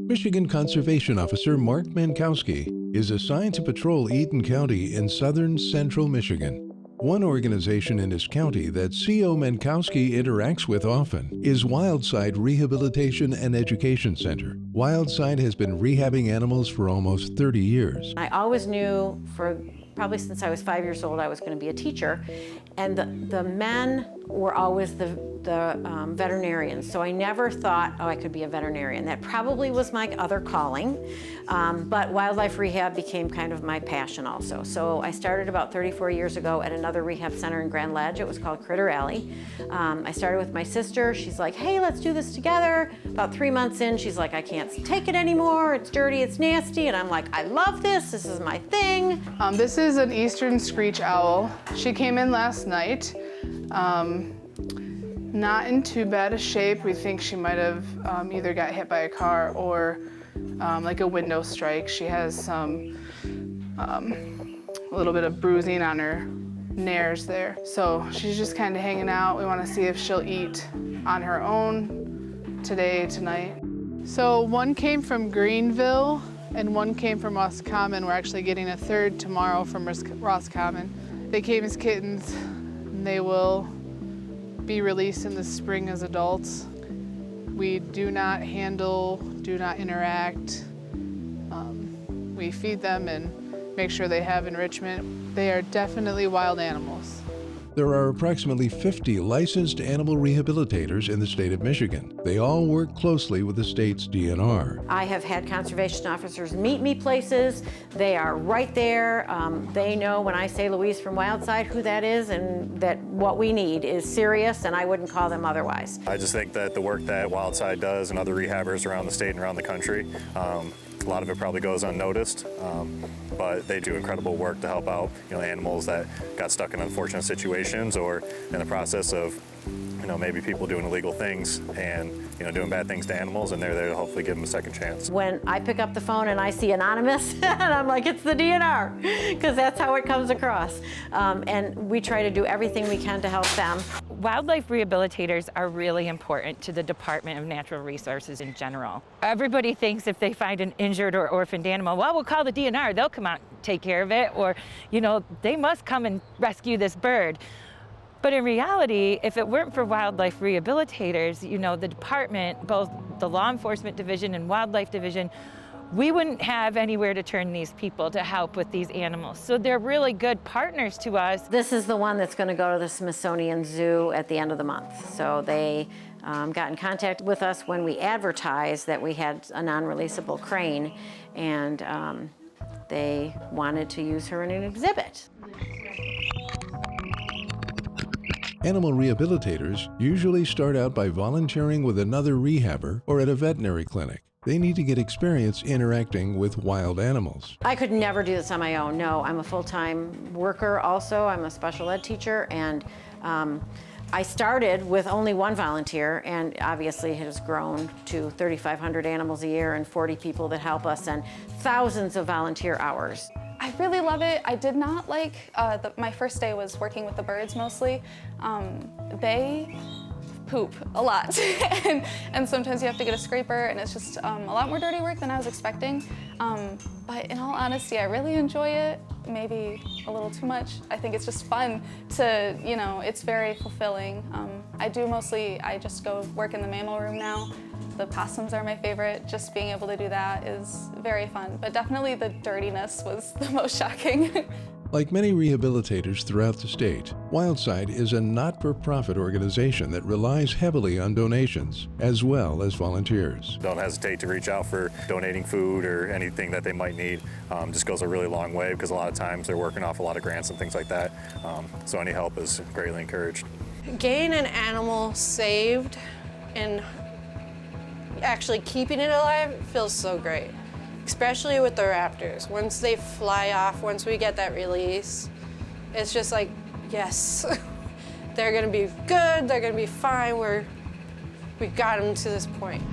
Michigan Conservation Officer Mark Mankowski is assigned to patrol Eaton County in southern central Michigan. One organization in his county that CO Mankowski interacts with often is Wildside Rehabilitation and Education Center. Wildside has been rehabbing animals for almost 30 years. I always knew, probably since I was 5 years old, I was going to be a teacher, and the men were always the veterinarians. So I never thought, oh, I could be a veterinarian. That probably was my other calling, but wildlife rehab became kind of my passion also. So I started about 34 years ago at another rehab center in Grand Ledge. It was called Critter Alley. I started with my sister. She's like, hey, let's do this together. About 3 months in, she's like, I can't take it anymore. It's dirty, it's nasty. And I'm like, I love this. This is my thing. This is an eastern screech owl. She came in last night. Not in too bad a shape. We think she might have either got hit by a car or like a window strike. She has some, a little bit of bruising on her nares there. So she's just kind of hanging out. We want to see if she'll eat on her own today, tonight. So one came from Greenville and one came from Roscommon. We're actually getting a third tomorrow from Roscommon. They came as kittens and they will be released in the spring as adults. We do not handle, do not interact. We feed them and make sure they have enrichment. They are definitely wild animals. There are approximately 50 licensed animal rehabilitators in the state of Michigan. They all work closely with the state's DNR. I have had conservation officers meet me places. They are right there. They know when I say Louise from Wildside who that is, and that what we need is serious, and I wouldn't call them otherwise. I just think that the work that Wildside does and other rehabbers around the state and around the country, a lot of it probably goes unnoticed, but they do incredible work to help out, animals that got stuck in unfortunate situations or in the process of, maybe people doing illegal things and, doing bad things to animals, and they're there to hopefully give them a second chance. When I pick up the phone and I see anonymous, and I'm like, it's the DNR, because that's how it comes across. And we try to do everything we can to help them. Wildlife rehabilitators are really important to the Department of Natural Resources in general. Everybody thinks if they find an injured or orphaned animal, well, we'll call the DNR, they'll come out and take care of it, or, they must come and rescue this bird. But in reality, if it weren't for wildlife rehabilitators, the department, both the law enforcement division and wildlife division, we wouldn't have anywhere to turn these people to help with these animals. So they're really good partners to us. This is the one that's going to go to the Smithsonian Zoo at the end of the month. So they got in contact with us when we advertised that we had a non-releasable crane, and they wanted to use her in an exhibit. Animal rehabilitators usually start out by volunteering with another rehabber or at a veterinary clinic. They need to get experience interacting with wild animals. I could never do this on my own. No, I'm a full-time worker also. I'm a special ed teacher, and I started with only one volunteer, and obviously it has grown to 3,500 animals a year and 40 people that help us and thousands of volunteer hours. I really love it. I did not like, my first day was working with the birds mostly. They poop a lot and sometimes you have to get a scraper, and it's just a lot more dirty work than I was expecting. But in all honesty, I really enjoy it, maybe a little too much. I think it's just fun to, it's very fulfilling. I just go work in the mammal room now. The possums are my favorite. Just being able to do that is very fun, but definitely the dirtiness was the most shocking. Like many rehabilitators throughout the state, Wildside is a not-for-profit organization that relies heavily on donations as well as volunteers. Don't hesitate to reach out for donating food or anything that they might need. Just goes a really long way, because a lot of times they're working off a lot of grants and things like that. So any help is greatly encouraged. Getting an animal saved and actually keeping it alive feels so great, especially with the raptors. Once they fly off, once we get that release, it's just like, yes, they're gonna be good, they're gonna be fine, we got them to this point.